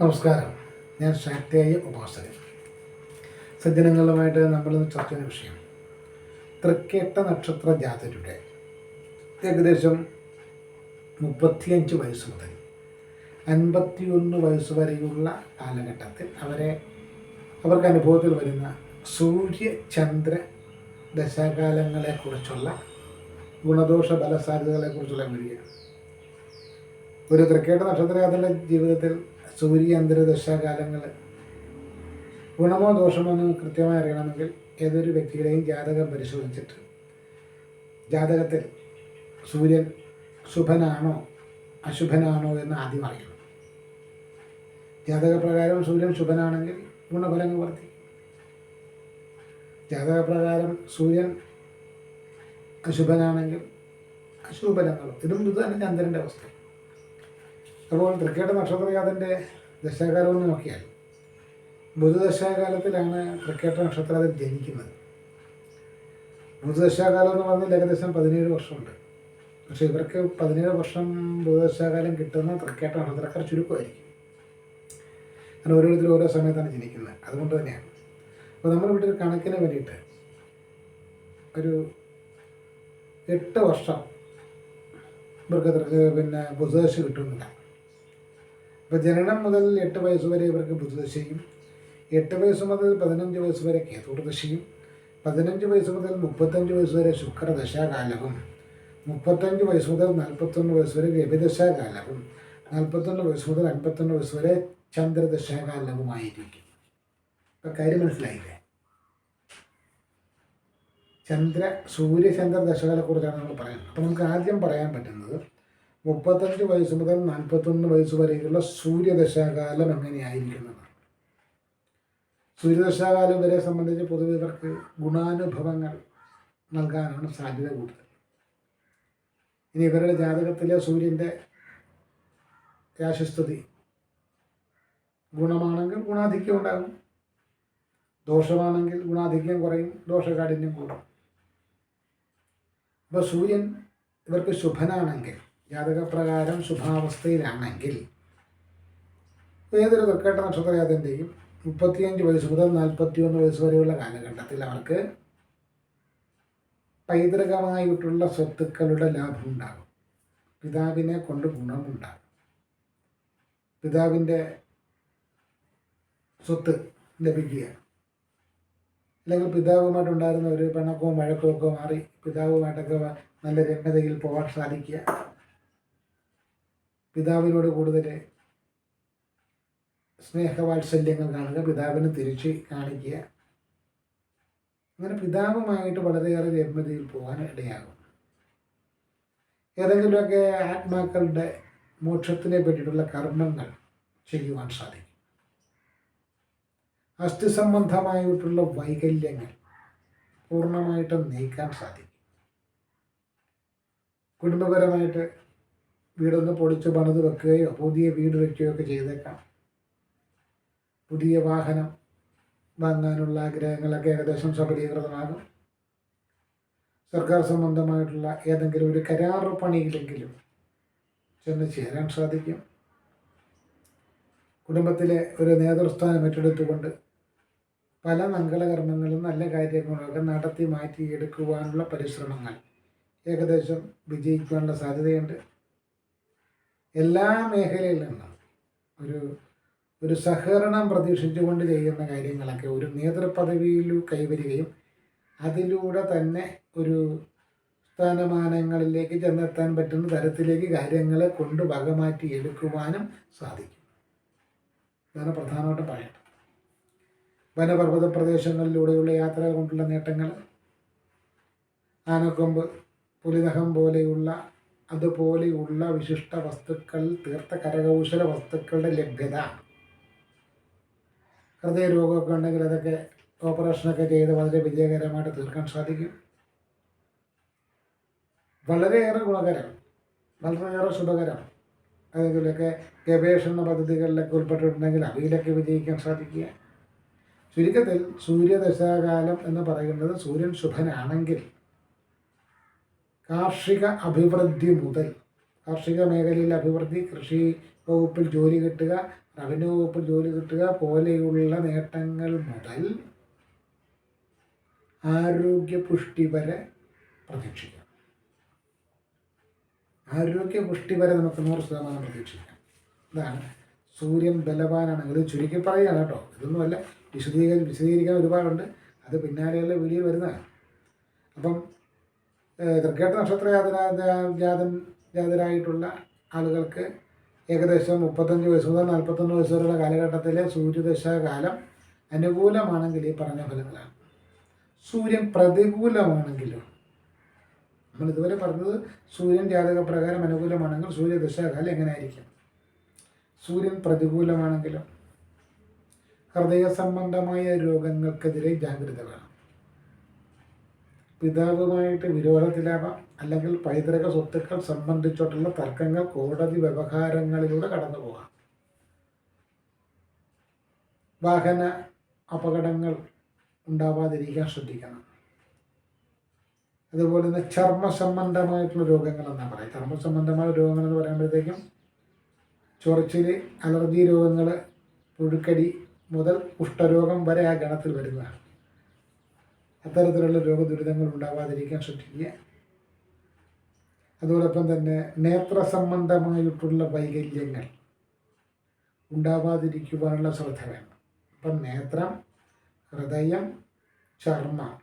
നമസ്കാരം. ഞാൻ ശാക്തേയ ഉപാസകൻ. സജ്ജനങ്ങളുമായിട്ട് നമ്മൾ ചർച്ച ചെയ്യുന്ന വിഷയം തൃക്കേട്ട നക്ഷത്ര ജാതരുടെ ഏകദേശം 35 വയസ്സ് മുതൽ 51 വയസ്സ് വരെയുള്ള കാലഘട്ടത്തിൽ അവർക്ക് അനുഭവത്തിൽ വരുന്ന സൂര്യചന്ദ്ര ദശാകാലങ്ങളെക്കുറിച്ചുള്ള ഗുണദോഷ ഫലസാധ്യതകളെക്കുറിച്ചുള്ള വീഡിയോ. ഒരു തൃക്കേട്ട നക്ഷത്രജാതരുടെ ജീവിതത്തിൽ സൂര്യാന്തര ദശാകാലങ്ങൾ ഗുണമോ ദോഷമോ എന്ന് കൃത്യമായി അറിയണമെങ്കിൽ ഏതൊരു വ്യക്തിയുടെയും ജാതകം പരിശോധിച്ചിട്ട് ജാതകത്തിൽ സൂര്യൻ ശുഭനാണോ അശുഭനാണോ എന്ന് ആദ്യം അറിയണം. ജാതകപ്രകാരം സൂര്യൻ ശുഭനാണെങ്കിൽ ഗുണഫലങ്ങൾ വർദ്ധിക്കും. ജാതകപ്രകാരം സൂര്യൻ അശുഭനാണെങ്കിൽ അശുഭഫലങ്ങളും. ഇതും ഇത് തന്നെ ചന്ദ്രൻ്റെ അവസ്ഥ. അപ്പോൾ തൃക്കേട്ട നക്ഷത്രജാതൻ്റെ ദശാകാലം എന്ന് നോക്കിയാൽ ബുധദശാകാലത്തിലാണ് തൃക്കേട്ട നക്ഷത്രജാതൻ ജനിക്കുന്നത്. ബുധദശാകാലം എന്ന് പറഞ്ഞാൽ ഏകദേശം 17 വർഷമുണ്ട്. പക്ഷേ ഇവർക്ക് 17 വർഷം ബുധദശാകാലം കിട്ടുന്ന തൃക്കേട്ട നക്ഷത്രക്കാർ ചുരുക്കമായിരിക്കും. അങ്ങനെ ഓരോരുത്തരും ഓരോ സമയത്താണ് ജനിക്കുന്നത്. അതുകൊണ്ട് തന്നെയാണ്. അപ്പോൾ നമ്മൾ ഇവിടെ ഒരു കണക്കിന് വേണ്ടിയിട്ട് ഒരു 8 വർഷം ഇവർക്ക് ബുധദശ കിട്ടുന്നില്ല. ഇപ്പോൾ ജനനം മുതൽ 8 വയസ്സ് വരെ ഇവർക്ക് ബുധദശയും, 8 വയസ്സ് മുതൽ 15 വയസ്സ് വരെ കേതുദശയും, 15 വയസ്സ് മുതൽ 35 വയസ്സ് വരെ ശുക്രദശാകാലവും, 35 വയസ്സ് മുതൽ 41 വയസ്സ് വരെ രവിദശാകാലവും, 41 വയസ്സ് മുതൽ 51 വയസ്സ് വരെ ചന്ദ്രദശാകാലവുമായിരിക്കും. ഇപ്പം കാര്യം മനസ്സിലായില്ലേ? സൂര്യചന്ദ്ര ദശകളെക്കുറിച്ചാണ് നമ്മൾ പറയുന്നത്. അപ്പോൾ നമുക്ക് ആദ്യം പറയാൻ പറ്റുന്നത് 35 വയസ്സ് മുതൽ 41 വയസ്സ് വരെയുള്ള സൂര്യദശാകാലം എങ്ങനെയായിരിക്കുന്നതാണ്. സൂര്യദശാകാലം വരെ സംബന്ധിച്ച് പൊതുവെ ഇവർക്ക് ഗുണാനുഭവങ്ങൾ നൽകാനാണ് സാധ്യത കൂടുതൽ. ഇനി ഇവരുടെ ജാതകത്തിലെ സൂര്യൻ്റെ രാശിസ്ഥിതി ഗുണമാണെങ്കിൽ ഗുണാധിക്യം ഉണ്ടാകും, ദോഷമാണെങ്കിൽ ഗുണാധിക്യം കുറയും, ദോഷകാഠിന്യം കൂടും. അപ്പോൾ സൂര്യൻ ഇവർക്ക് ശുഭനാണെങ്കിൽ, ജാതകപ്രകാരം ശുഭാവസ്ഥയിലാണെങ്കിൽ ഏതൊരു തൃക്കേട്ട നക്ഷത്രജാതൻ്റെയും 35 വയസ്സ് മുതൽ 41 വയസ്സ് വരെയുള്ള കാലഘട്ടത്തിൽ അവർക്ക് പൈതൃകമായിട്ടുള്ള സ്വത്തുക്കളുടെ ലാഭം ഉണ്ടാകും. പിതാവിനെ കൊണ്ട് ഗുണമുണ്ടാകും. പിതാവിൻ്റെ സ്വത്ത് ലഭിക്കുക, അല്ലെങ്കിൽ പിതാവുമായിട്ടുണ്ടായിരുന്ന ഒരു പിണക്കവും വഴക്കവും ഒക്കെ മാറി പിതാവുമായിട്ടൊക്കെ നല്ല രമ്യതയിൽ പോകാൻ സാധിക്കുക, പിതാവിനോട് കൂടുതൽ സ്നേഹവാത്സല്യങ്ങൾ കാണുക, പിതാവിന് തിരിച്ച് കാണിക്കുക, അങ്ങനെ പിതാവുമായിട്ട് വളരെയേറെ രമ്യതയിൽ പോകാൻ ഇടയാകും. ഏതെങ്കിലുമൊക്കെ ആത്മാക്കളുടെ മോക്ഷത്തിനെ പറ്റിയിട്ടുള്ള കർമ്മങ്ങൾ ചെയ്യുവാൻ സാധിക്കും. അസ്ഥി സംബന്ധമായിട്ടുള്ള വൈകല്യങ്ങൾ പൂർണ്ണമായിട്ടും നീക്കാൻ സാധിക്കും. കുടുംബപരമായിട്ട് വീടൊന്ന് പൊളിച്ച് പണിത് വെക്കുകയോ പുതിയ വീട് വയ്ക്കുകയോ ഒക്കെ ചെയ്തേക്കാം. പുതിയ വാഹനം വാങ്ങാനുള്ള ആഗ്രഹങ്ങളൊക്കെ ഏകദേശം സഫലീകൃതമാകും. സർക്കാർ സംബന്ധമായിട്ടുള്ള ഏതെങ്കിലും ഒരു കരാർ പണിയിലെങ്കിലും ചെന്ന് ചേരാൻ സാധിക്കും. കുടുംബത്തിലെ ഒരു നേതൃസ്ഥാനം ഏറ്റെടുത്തുകൊണ്ട് പല മംഗളകർമ്മങ്ങളും നല്ല കാര്യങ്ങളൊക്കെ നടത്തി മാറ്റിയെടുക്കുവാനുള്ള പരിശ്രമങ്ങൾ ഏകദേശം വിജയിക്കുവാനുള്ള സാധ്യതയുണ്ട്. എല്ലാ മേഖലയിൽ നിന്നും ഒരു സഹകരണം പ്രതീക്ഷിച്ചുകൊണ്ട് ചെയ്യുന്ന കാര്യങ്ങളൊക്കെ ഒരു നേതൃപദവിയിൽ കൈവരികയും അതിലൂടെ തന്നെ ഒരു സ്ഥാനമാനങ്ങളിലേക്ക് ചെന്നെത്താൻ പറ്റുന്ന തരത്തിലേക്ക് കാര്യങ്ങളെ കൊണ്ട് വകമാറ്റി എടുക്കുവാനും സാധിക്കും. ഇതാണ് പ്രധാനമായിട്ടും പറയേണ്ടത്. വനപർവ്വത പ്രദേശങ്ങളിലൂടെയുള്ള യാത്രകൾ കൊണ്ടുള്ള നേട്ടങ്ങൾ, ആനക്കൊമ്പ്, പുലിനഖം അതുപോലെയുള്ള വിശിഷ്ട വസ്തുക്കൾ, തീർത്ത കരകൗശല വസ്തുക്കളുടെ ലഭ്യത, ഹൃദയരോഗമൊക്കെ ഉണ്ടെങ്കിൽ അതൊക്കെ ഓപ്പറേഷനൊക്കെ ചെയ്ത് വളരെ വിജയകരമായിട്ട് തീർക്കാൻ സാധിക്കും. വളരെയേറെ ഗുണകരം, വളരെയേറെ ശുഭകരം. ഏതെങ്കിലുമൊക്കെ ഗവേഷണ പദ്ധതികളിലൊക്കെ ഉൾപ്പെട്ടിട്ടുണ്ടെങ്കിൽ അവയിലൊക്കെ വിജയിക്കാൻ സാധിക്കുക. ചുരുക്കത്തിൽ സൂര്യദശാകാലം എന്ന് പറയുന്നത് സൂര്യൻ ശുഭനാണെങ്കിൽ കാർഷിക അഭിവൃദ്ധി മുതൽ കാർഷിക മേഖലയിൽ അഭിവൃദ്ധി, കൃഷി വകുപ്പിൽ ജോലി കിട്ടുക, റവന്യൂ വകുപ്പ് ജോലി കിട്ടുക പോലെയുള്ള നേട്ടങ്ങൾ മുതൽ ആരോഗ്യപുഷ്ടി വരെ പ്രതീക്ഷിക്കാം. ആരോഗ്യപുഷ്ടി വരെ നമുക്ക് 100% പ്രതീക്ഷിക്കാം. ഇതാണ് സൂര്യൻ ബലവാനാണെങ്കിൽ. ചുരുക്കി പറയുകയാണ് കേട്ടോ, ഇതൊന്നുമല്ല, വിശദീകരിക്കാൻ ഒരുപാടുണ്ട്, അത് പിന്നാലെയുള്ള വീഡിയോ വരുന്നതാണ്. അപ്പം തൃക്കേട്ട നക്ഷത്ര ജാതരായിട്ടുള്ള ആളുകൾക്ക് ഏകദേശം 35 വയസ്സ് മുതൽ 41 വയസ്സ് വരെയുള്ള കാലഘട്ടത്തിലെ സൂര്യദശാകാലം അനുകൂലമാണെങ്കിൽ ഈ പറഞ്ഞ ഫലങ്ങളാണ്. സൂര്യൻ പ്രതികൂലമാണെങ്കിലോ, നമ്മൾ ഇതുവരെ പറഞ്ഞത് സൂര്യൻ ജാതകപ്രകാരം അനുകൂലമാണെങ്കിൽ സൂര്യദശാകാലം എങ്ങനെയായിരിക്കും. സൂര്യൻ പ്രതികൂലമാണെങ്കിലോ ഹൃദയ സംബന്ധമായ രോഗങ്ങൾക്കെതിരെ ജാഗ്രത വേണം. പിതാവുമായിട്ട് വിരോധത്തിലാവാം, അല്ലെങ്കിൽ പൈതൃക സ്വത്തുക്കൾ സംബന്ധിച്ചിട്ടുള്ള തർക്കങ്ങൾ കോടതി വ്യവഹാരങ്ങളിലൂടെ കടന്നു പോകാം. വാഹന അപകടങ്ങൾ ഉണ്ടാവാതിരിക്കാൻ ശ്രദ്ധിക്കണം. അതുപോലെ തന്നെ ചർമ്മ സംബന്ധമായിട്ടുള്ള രോഗങ്ങൾ എന്നാ പറയാം. ചർമ്മ സംബന്ധമായ രോഗങ്ങൾ എന്ന് പറയുമ്പോഴത്തേക്കും ചൊറിച്ചിൽ, അലർജി രോഗങ്ങൾ, പുഴുക്കടി മുതൽ കുഷ്ഠരോഗം വരെ ആ ഗണത്തിൽ വരുന്നതാണ്. അത്തരത്തിലുള്ള രോഗദുരിതങ്ങൾ ഉണ്ടാവാതിരിക്കാൻ ശ്രദ്ധിക്കുക. അതോടൊപ്പം തന്നെ നേത്ര സംബന്ധമായിട്ടുള്ള വൈകല്യങ്ങൾ ഉണ്ടാവാതിരിക്കുവാനുള്ള ശ്രദ്ധ വേണം. അപ്പം നേത്രം, ഹൃദയം, ചർമ്മം,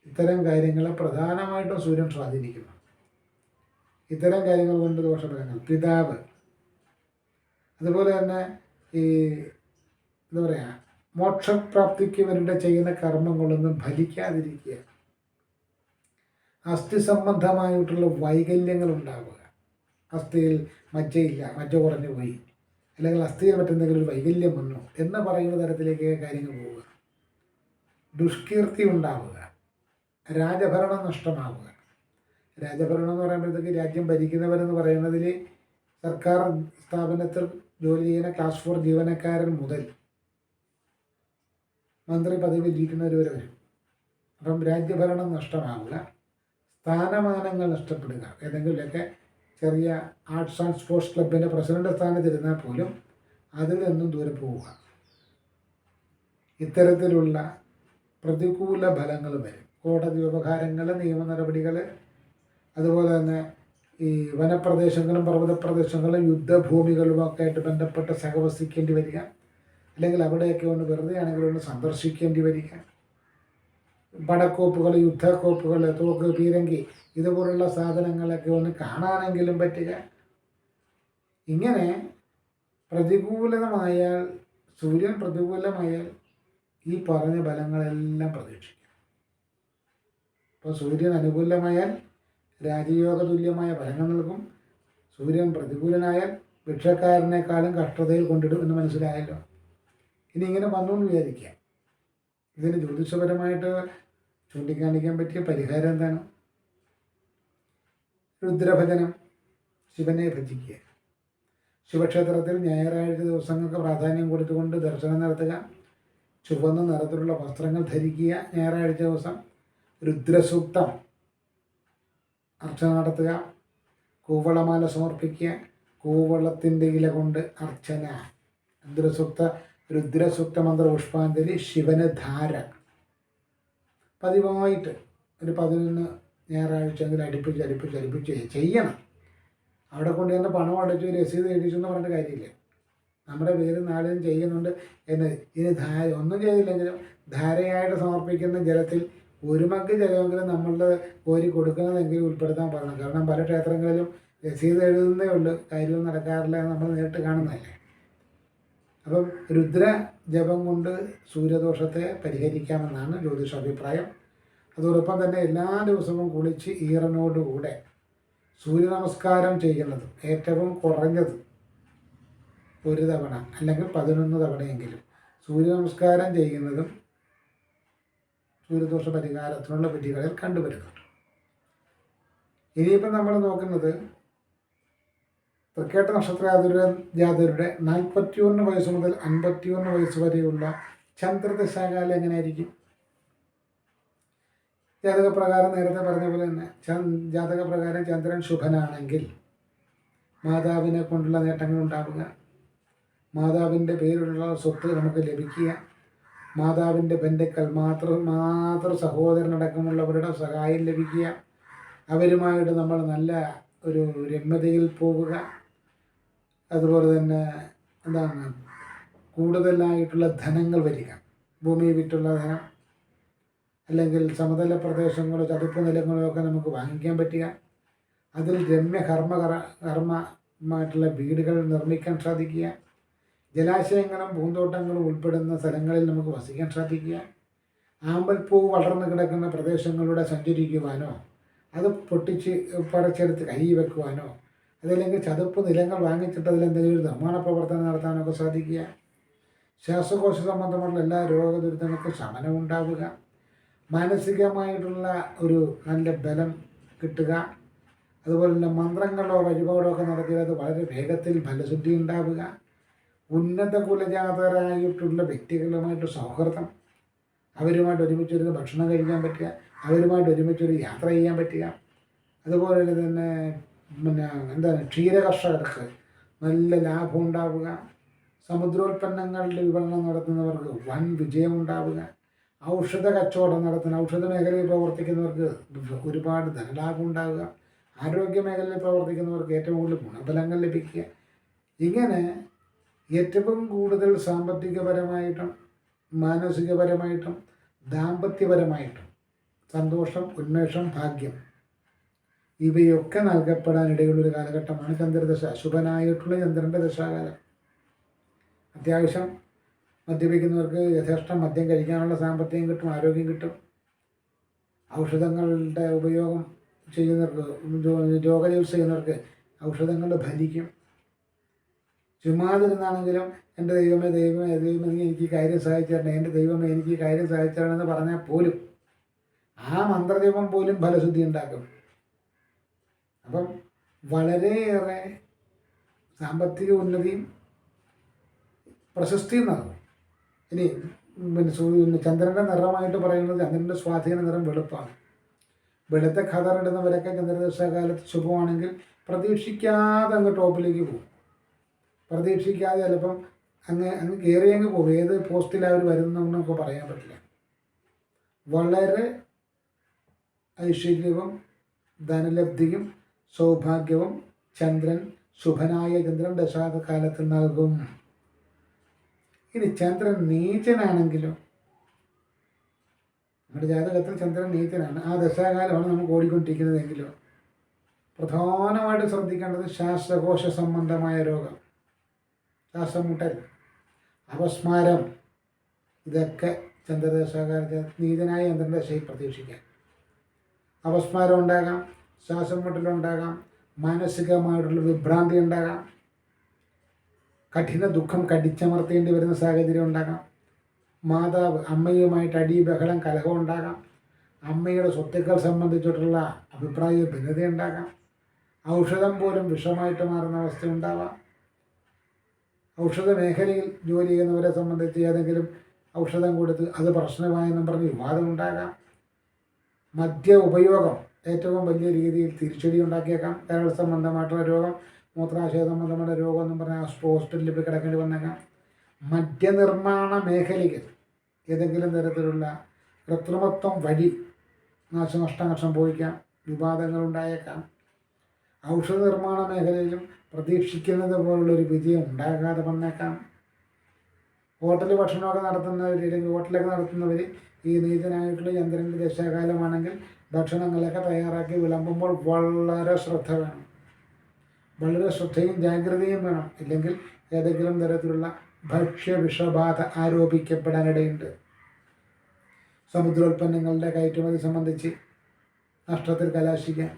ഇത്തരം കാര്യങ്ങളെ പ്രധാനമായിട്ടും സൂര്യൻ സ്വാധീനിക്കുന്നു. ഇത്തരം കാര്യങ്ങൾ കൊണ്ട് ദോഷഫലങ്ങൾ. പിതാവ്, അതുപോലെ തന്നെ ഈ എന്താ പറയുക, മോക്ഷപ്രാപ്തിക്ക് വേണ്ടി ചെയ്യുന്ന കർമ്മങ്ങളൊന്നും ഫലിക്കാതിരിക്കുക. അസ്ഥി സംബന്ധമായിട്ടുള്ള വൈകല്യങ്ങൾ ഉണ്ടാവുക. അസ്ഥിയിൽ മജ്ജയില്ല, മജ്ജ കുറഞ്ഞു പോയി, അല്ലെങ്കിൽ അസ്ഥിയിൽ മറ്റെന്തെങ്കിലും ഒരു വൈകല്യം വന്നു എന്ന് പറയുന്ന തരത്തിലേക്ക് കാര്യങ്ങൾ പോവുക. ദുഷ്കീർത്തി ഉണ്ടാവുക. രാജഭരണം നഷ്ടമാവുക. രാജഭരണം എന്ന് പറയുമ്പോഴത്തേക്ക് രാജ്യം ഭരിക്കുന്നവരെന്ന് പറയുന്നതിൽ സർക്കാർ സ്ഥാപനത്തിൽ ജോലി ചെയ്യുന്ന ക്ലാസ് 4 ജീവനക്കാരൻ മുതൽ മന്ത്രി പദവിയിൽ ഇരിക്കുന്നവർ വരെ വരും. അപ്പം രാജ്യഭരണം നഷ്ടമാവുക. സ്ഥാനമാനങ്ങൾ നഷ്ടപ്പെടുക. ഏതെങ്കിലുമൊക്കെ ചെറിയ ആർട്സ് ആൻഡ് സ്പോർട്സ് ക്ലബിൻ്റെ പ്രസിഡന്റ് സ്ഥാനത്തിരുന്നാൽ പോലും അതിൽ നിന്നും ദൂരെ പോവുക. ഇത്തരത്തിലുള്ള പ്രതികൂല ഫലങ്ങൾ വരും. കോടതി വ്യവഹാരങ്ങൾ, നിയമ നടപടികൾ, അതുപോലെ തന്നെ ഈ വനപ്രദേശങ്ങളും പർവ്വതപ്രദേശങ്ങളും യുദ്ധഭൂമികളുമൊക്കെ ആയിട്ട് ബന്ധപ്പെട്ട് സഹവസിക്കേണ്ടി വരിക, അല്ലെങ്കിൽ അവിടെയൊക്കെ ഒന്ന് വെറുതെ ആണെങ്കിലും ഒന്ന് സന്ദർശിക്കേണ്ടി വരിക. പടക്കോപ്പുകൾ, യുദ്ധക്കോപ്പുകൾ, തോക്ക്, പീരങ്കി ഇതുപോലുള്ള സാധനങ്ങളൊക്കെ ഒന്ന് കാണാനെങ്കിലും പറ്റുക. ഇങ്ങനെ പ്രതികൂലമായാൽ, സൂര്യൻ പ്രതികൂലമായാൽ ഈ പറഞ്ഞ ഫലങ്ങളെല്ലാം പ്രതീക്ഷിക്കും. ഇപ്പോൾ സൂര്യൻ അനുകൂലമായാൽ രാജയോഗ തുല്യമായ ഫലങ്ങൾ നൽകും. സൂര്യൻ പ്രതികൂലനായാൽ ഭിക്ഷക്കാരനേക്കാളും കഷ്ടതയിൽ കൊണ്ടിടും എന്ന് മനസ്സിലായല്ലോ. ഇനി ഇങ്ങനെ വന്നുകൊണ്ട് വിചാരിക്കുക. ഇതിന് ജ്യോതിഷപരമായിട്ട് ചൂണ്ടിക്കാണിക്കാൻ പറ്റിയ പരിഹാരം എന്താണ്? രുദ്രഭജനം, ശിവനെ ഭജിക്കുക. ശിവക്ഷേത്രത്തിൽ ഞായറാഴ്ച ദിവസങ്ങൾക്ക് പ്രാധാന്യം കൊടുത്തുകൊണ്ട് ദർശനം നടത്തുക. ചുവന്ന നിറത്തിലുള്ള വസ്ത്രങ്ങൾ ധരിക്കുക. ഞായറാഴ്ച ദിവസം രുദ്രസൂക്തം അർച്ചന നടത്തുക. കൂവളമാല സമർപ്പിക്കുക. കൂവളത്തിൻ്റെ ഇല കൊണ്ട് അർച്ചന. രുദ്രസൂക്ത മന്ത്ര പുഷ്പാഞ്ജലി, ശിവന് ധാര. പതിവായിട്ട് ഒരു 11 ഞായറാഴ്ചയെങ്കിലും അടുപ്പിച്ച് ചെയ്യണം. അവിടെ കൊണ്ട് തന്നെ പണം അടച്ചു രസീത് എഴുതിച്ചെന്ന് പറഞ്ഞിട്ട് കാര്യമില്ല. നമ്മുടെ പേര് നാളെയും ചെയ്യുന്നുണ്ട് എന്ന്. ഇനി ഒന്നും ചെയ്തില്ലെങ്കിലും ധാരയായിട്ട് സമർപ്പിക്കുന്ന ജലത്തിൽ ഒരു മഗ് ജലമെങ്കിലും നമ്മളുടെ കോരി കൊടുക്കുന്നതെങ്കിലും ഉൾപ്പെടുത്താൻ പറയണം. കാരണം പല ക്ഷേത്രങ്ങളിലും രസീത് എഴുതുന്നേ ഉള്ളൂ, കാര്യവും നടക്കാറില്ല, നമ്മൾ നേരിട്ട് കാണുന്നതല്ലേ. അപ്പം രുദ്ര ജപം കൊണ്ട് സൂര്യദോഷത്തെ പരിഹരിക്കാമെന്നാണ് ജ്യോതിഷ അഭിപ്രായം. അതോടൊപ്പം തന്നെ എല്ലാ ദിവസവും കുളിച്ച് ഈറനോടുകൂടെ സൂര്യ നമസ്കാരം ചെയ്യുന്നത് ഏറ്റവും കുറഞ്ഞത് 1 തവണ അല്ലെങ്കിൽ 11 തവണയെങ്കിലും സൂര്യ നമസ്കാരം ചെയ്യുന്നതും സൂര്യദോഷ പരിഹാരത്തിനുള്ള വിധികളിൽ കണ്ടുവരുന്നുണ്ട്. ഇനിയിപ്പം നമ്മൾ നോക്കുന്നത് തൃക്കേട്ട നക്ഷത്ര ജാതരുടെ 41 വയസ്സ് മുതൽ 51 വയസ്സ് വരെയുള്ള ചന്ദ്രദശാകാലം എങ്ങനെയായിരിക്കും. ജാതകപ്രകാരം നേരത്തെ പറഞ്ഞ പോലെ തന്നെ ജാതകപ്രകാരം ചന്ദ്രൻ ശുഭനാണെങ്കിൽ മാതാവിനെ കൊണ്ടുള്ള നേട്ടങ്ങൾ ഉണ്ടാവുക. മാതാവിൻ്റെ പേരിലുള്ള സ്വത്ത് നമുക്ക് ലഭിക്കുക, മാതാവിൻ്റെ ബന്ധുക്കൾ മാതൃ സഹോദരനടക്കമുള്ളവരുടെ സഹായം ലഭിക്കുക, അവരുമായിട്ട് നമ്മൾ നല്ല ഒരു രമ്യതയിൽ പോവുക, അതുപോലെ തന്നെ എന്താണ് കൂടുതലായിട്ടുള്ള ധനങ്ങൾ വരിക, ഭൂമി വിറ്റുള്ള ധനം, അല്ലെങ്കിൽ സമതല പ്രദേശങ്ങളോ ചതുപ്പ് നിലങ്ങളോ ഒക്കെ നമുക്ക് വാങ്ങിക്കാൻ പറ്റുക, അതിൽ കർമ്മമായിട്ടുള്ള വീടുകൾ നിർമ്മിക്കാൻ സാധിക്കുക, ജലാശയങ്ങളും പൂന്തോട്ടങ്ങളും ഉൾപ്പെടുന്ന സ്ഥലങ്ങളിൽ നമുക്ക് വസിക്കാൻ സാധിക്കുക, ആമ്പൽപ്പൂ വളർന്നു കിടക്കുന്ന പ്രദേശങ്ങളിലൂടെ സഞ്ചരിക്കുവാനോ അത് പൊട്ടിച്ച് പറിച്ചെടുത്ത് കൈ വെക്കുവാനോ അതല്ലെങ്കിൽ ചതുപ്പ് നിലങ്ങൾ വാങ്ങിച്ചിട്ട് അതിലെന്തെങ്കിലും ഒരു നിർമ്മാണ പ്രവർത്തനം നടത്താനൊക്കെ സാധിക്കുക, ശ്വാസകോശ സംബന്ധമുള്ള എല്ലാ രോഗദുരിതങ്ങൾക്കും ശമനം ഉണ്ടാവുക, മാനസികമായിട്ടുള്ള ഒരു നല്ല ബലം കിട്ടുക, അതുപോലെ തന്നെ മന്ത്രങ്ങളോ വഴിപാടോ ഒക്കെ നടത്തിയാൽ അത് വളരെ വേഗത്തിൽ ഫലശുദ്ധി ഉണ്ടാവുക, ഉന്നത കുലജാതരായിട്ടുള്ള വ്യക്തികളുമായിട്ട് സൗഹൃദം, അവരുമായിട്ട് ഒരുമിച്ചൊരു ഭക്ഷണം കഴിക്കാൻ പറ്റുക, അവരുമായിട്ട് ഒരുമിച്ചൊരു യാത്ര ചെയ്യാൻ പറ്റുക, അതുപോലെ തന്നെ ക്ഷീരകർഷകർക്ക് നല്ല ലാഭം ഉണ്ടാവുക, സമുദ്രോൽപ്പന്നങ്ങളുടെ വിപണനം നടത്തുന്നവർക്ക് വൻ വിജയം ഉണ്ടാവുക, ഔഷധ കച്ചവടം നടത്തുന്ന ഔഷധ മേഖലയിൽ പ്രവർത്തിക്കുന്നവർക്ക് ഒരുപാട് ധനലാഭം ഉണ്ടാവുക, ആരോഗ്യ മേഖലയിൽ പ്രവർത്തിക്കുന്നവർക്ക് ഏറ്റവും കൂടുതൽ ഗുണഫലങ്ങൾ ലഭിക്കുക. ഇങ്ങനെ ഏറ്റവും കൂടുതൽ സാമ്പത്തികപരമായിട്ടും മാനസികപരമായിട്ടും ദാമ്പത്യപരമായിട്ടും സന്തോഷം, ഉന്മേഷം, ഭാഗ്യം ഇവയൊക്കെ നൽകപ്പെടാനിടയുള്ളൊരു കാലഘട്ടമാണ് ചന്ദ്രദശ, ശുഭനായിട്ടുള്ള ചന്ദ്രൻ്റെ ദശാകാലം. അത്യാവശ്യം മദ്യപിക്കുന്നവർക്ക് യഥേഷ്ടം മദ്യം കഴിക്കാനുള്ള സാമ്പത്തികം കിട്ടും, ആരോഗ്യം കിട്ടും. ഔഷധങ്ങളുടെ ഉപയോഗം ചെയ്യുന്നവർക്ക്, രോഗചികിത്സ ചെയ്യുന്നവർക്ക് ഔഷധങ്ങൾ ഫലിക്കും. ചുമ്മാതിരുന്നാണെങ്കിലും എൻ്റെ ദൈവമേ ദൈവമേ ദൈവമേ എനിക്ക് കാര്യം സഹായിച്ചു തരണേ, എൻ്റെ ദൈവമേ എനിക്ക് കാര്യം സഹായിച്ചു തരണമെന്ന് പറഞ്ഞാൽ പോലും ആ മന്ത്രജപം പോലും ഫലശുദ്ധി ഉണ്ടാക്കും. അപ്പം വളരെയേറെ സാമ്പത്തിക ഉന്നതിയും പ്രശസ്തിയും നടക്കും. ഇനി ചന്ദ്രൻ്റെ നിറമായിട്ട് പറയുന്നത് ചന്ദ്രൻ്റെ സ്വാധീന നിറം വെളുപ്പാണ്. വെളുത്ത ഖദറിടുന്നവരൊക്കെ ചന്ദ്രദശാകാലത്ത് ശുഭമാണെങ്കിൽ പ്രതീക്ഷിക്കാതെ അങ്ങ് ടോപ്പിലേക്ക് പോകും. പ്രതീക്ഷിക്കാതെ ചിലപ്പം അങ്ങ് കയറിയങ്ങ് പോകും. ഏത് പോസ്റ്റിൽ അവർ വരുന്നതെന്നൊക്കെ പറയാൻ പറ്റില്ല. വളരെ ഐശ്വര്യവും ധനലബ്ധിയും സൗഭാഗ്യവും ചന്ദ്രൻ, ശുഭനായ ചന്ദ്രൻ ദശാകാലത്ത് നൽകും. ഇനി ചന്ദ്രൻ നീചനാണെങ്കിലോ, നമ്മുടെ ജാതകത്തിൽ ചന്ദ്രൻ നീചനാണ്, ആ ദശാകാലമാണ് നമുക്ക് ഓടിക്കൊണ്ടിരിക്കുന്നതെങ്കിലോ പ്രധാനമായിട്ട് ശ്രദ്ധിക്കേണ്ടത് ശ്വാസകോശ സംബന്ധമായ രോഗം, ശ്വാസം മുട്ടൽ, അപസ്മാരം, ഇതൊക്കെ ചന്ദ്രദശാകാലത്ത് നീചനായ ചന്ദ്രൻ്റെ ദശയിൽ പ്രതീക്ഷിക്കാം. അപസ്മാരം ഉണ്ടാകാം, ശ്വാസം മുട്ടലുണ്ടാകാം, മാനസികമായിട്ടുള്ള വിഭ്രാന്തി ഉണ്ടാകാം, കഠിന ദുഃഖം കടിച്ചമർത്തേണ്ടി വരുന്ന സാഹചര്യം ഉണ്ടാകാം, മാതാവ് അമ്മയുമായിട്ട് അടി ബഹളം കലഹം ഉണ്ടാകാം, അമ്മയുടെ സ്വത്തുക്കൾ സംബന്ധിച്ചിട്ടുള്ള അഭിപ്രായ ഭിന്നത ഉണ്ടാകാം, ഔഷധം പോലും വിഷമായിട്ട് മാറുന്ന അവസ്ഥ ഉണ്ടാവാം, ഔഷധ മേഖലയിൽ ജോലി ചെയ്യുന്നവരെ സംബന്ധിച്ച് ഏതെങ്കിലും ഔഷധം കൊടുത്ത് അത് പ്രശ്നമായെന്നും പറഞ്ഞ് വിവാദം ഉണ്ടാകാം, മദ്യ ഉപയോഗം ഏറ്റവും വലിയ രീതിയിൽ തിരിച്ചടി ഉണ്ടാക്കിയേക്കാം, കരൾ സംബന്ധമായിട്ടുള്ള രോഗം, മൂത്രാശയ സംബന്ധമായ രോഗം എന്നും പറഞ്ഞാൽ ഹോസ്പിറ്റലിൽ പോയി കിടക്കേണ്ടി വന്നേക്കാം, മദ്യനിർമ്മാണ മേഖലയിൽ ഏതെങ്കിലും തരത്തിലുള്ള കൃത്രിമത്വം വഴി നാശനഷ്ടങ്ങൾ സംഭവിക്കാം, വിവാദങ്ങൾ ഉണ്ടായേക്കാം, ഔഷധ നിർമ്മാണ മേഖലയിലും പ്രതീക്ഷിക്കുന്നത് പോലുള്ളൊരു വിജയം ഉണ്ടാകാതെ വന്നേക്കാം, ഹോട്ടൽ ഭക്ഷണമൊക്കെ നടത്തുന്നവർ അല്ലെങ്കിൽ ഹോട്ടലൊക്കെ നടത്തുന്നവർ ഈ നീചനായിട്ടുള്ള ചന്ദ്രൻ്റെ ദശാകാലമാണെങ്കിൽ ഭക്ഷണങ്ങളൊക്കെ തയ്യാറാക്കി വിളമ്പുമ്പോൾ വളരെ ശ്രദ്ധ വേണം, വളരെ ശ്രദ്ധയും ജാഗ്രതയും വേണം. ഇല്ലെങ്കിൽ ഏതെങ്കിലും തരത്തിലുള്ള ഭക്ഷ്യവിഷബാധ ആരോപിക്കപ്പെടാനിടയുണ്ട്. സമുദ്രോൽപ്പന്നങ്ങളുടെ കയറ്റുമതി സംബന്ധിച്ച് നഷ്ടത്തിൽ കലാശിക്കാം.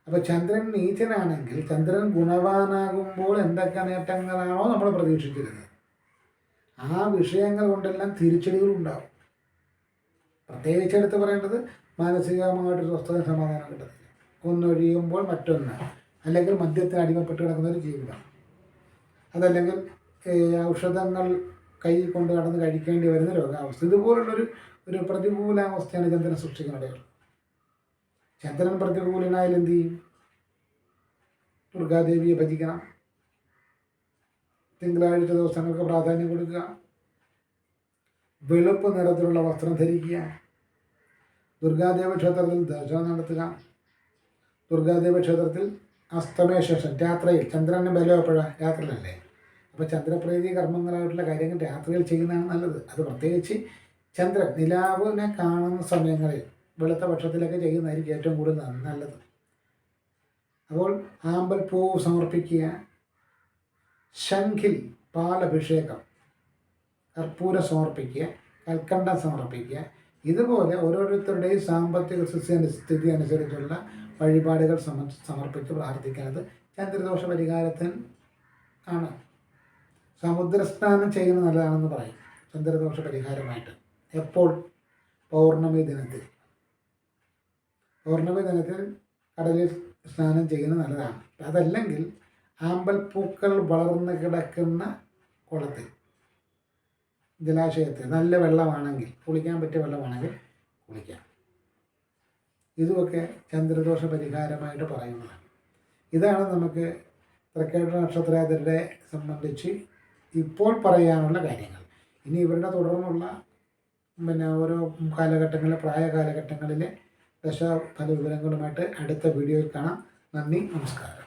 അപ്പോൾ ചന്ദ്രൻ നീചനാണെങ്കിൽ ചന്ദ്രൻ ഗുണവാനാകുമ്പോൾ എന്തൊക്കെ നേട്ടങ്ങളാണോ നമ്മൾ പ്രതീക്ഷിച്ചിരുന്നത് ആ വിഷയങ്ങൾ കൊണ്ടെല്ലാം തിരിച്ചടികളുണ്ടാവും. പ്രത്യേകിച്ച് എടുത്ത് പറയേണ്ടത് മാനസികമായിട്ട് സ്വസ്ഥത സമാധാനം കിട്ടത്തില്ല. ഒന്നൊഴിയുമ്പോൾ മറ്റൊന്ന്, അല്ലെങ്കിൽ മദ്യത്തിന് അടിമപ്പെട്ട് കിടക്കുന്ന ഒരു ജീവിതം, അതല്ലെങ്കിൽ ഔഷധങ്ങൾ കൈ കൊണ്ട് കടന്ന് കഴിക്കേണ്ടി വരുന്ന രോഗാവസ്ഥ, ഇതുപോലുള്ളൊരു പ്രതികൂലാവസ്ഥയാണ് ചന്ദ്രൻ സൃഷ്ടിക്കുന്നത്. ചന്ദ്രൻ പ്രതികൂലനായാൽ എന്ത് ചെയ്യും? ദുർഗാദേവിയെ ഭജിക്കണം, തിങ്കളാഴ്ച ദിവസങ്ങൾക്ക് പ്രാധാന്യം കൊടുക്കുക. വെളുപ്പ് നിറത്തിലുള്ള വസ്ത്രം ധരിക്കുക. ദുർഗാദേവ ക്ഷേത്രത്തിൽ ദർശനം നടത്തുക. ദുർഗാദേവ ക്ഷേത്രത്തിൽ അസ്തമയ ശേഷം രാത്രിയിൽ, ചന്ദ്രന് ബലം എപ്പോഴാണ്? രാത്രിയിലല്ലേ. അപ്പോൾ ചന്ദ്രപ്രീതി കർമ്മങ്ങളായിട്ടുള്ള കാര്യങ്ങൾ രാത്രിയിൽ ചെയ്യുന്നതാണ് നല്ലത്. അത് പ്രത്യേകിച്ച് ചന്ദ്രൻ നിലാവിനെ കാണുന്ന സമയങ്ങളിൽ വെളുത്ത പക്ഷത്തിലൊക്കെ ചെയ്യുന്നതായിരിക്കും ഏറ്റവും കൂടുതൽ നല്ലത്. അപ്പോൾ ആമ്പൽ പൂവ് സമർപ്പിക്കുക. ശംഖിൽ പാലഭിഷേകം, കർപ്പൂരം സമർപ്പിക്കുക, കൽക്കണ്ടം സമർപ്പിക്കുക. ഇതുപോലെ ഓരോരുത്തരുടെയും സാമ്പത്തിക സ്ഥിതി അനുസരിച്ചുള്ള വഴിപാടുകൾ സമർപ്പിച്ച് പ്രാർത്ഥിക്കുന്നത് ചന്ദ്രദോഷ പരിഹാരത്തിന് ആണ്. സമുദ്രസ്നാനം ചെയ്യുന്നത് നല്ലതാണെന്ന് പറയും ചന്ദ്രദോഷ പരിഹാരമായിട്ട്. എപ്പോൾ? പൗർണമി ദിനത്തിൽ. പൗർണമി ദിനത്തിൽ കടലിൽ സ്നാനം ചെയ്യുന്നത് നല്ലതാണ്. അതല്ലെങ്കിൽ ആമ്പൽ പൂക്കൾ വളർന്ന് കിടക്കുന്ന കുളത്തിൽ, ജലാശയത്തിൽ നല്ല വെള്ളമാണെങ്കിൽ, കുളിക്കാൻ പറ്റിയ വെള്ളമാണെങ്കിൽ കുളിക്കാം. ഇതുമൊക്കെ ചന്ദ്രദോഷ പരിഹാരമായിട്ട് പറയുന്നതാണ്. ഇതാണ് നമുക്ക് തൃക്കേട്ട നക്ഷത്രത്തെ സംബന്ധിച്ച് ഇപ്പോൾ പറയാനുള്ള കാര്യങ്ങൾ. ഇനി ഇവരുടെ തുടർന്നുള്ള ഓരോ കാലഘട്ടങ്ങളിലെ പ്രായ കാലഘട്ടങ്ങളിലെ ദശാഫല വിവരങ്ങളുമായിട്ട് അടുത്ത വീഡിയോയിൽ കാണാം. നന്ദി, നമസ്കാരം.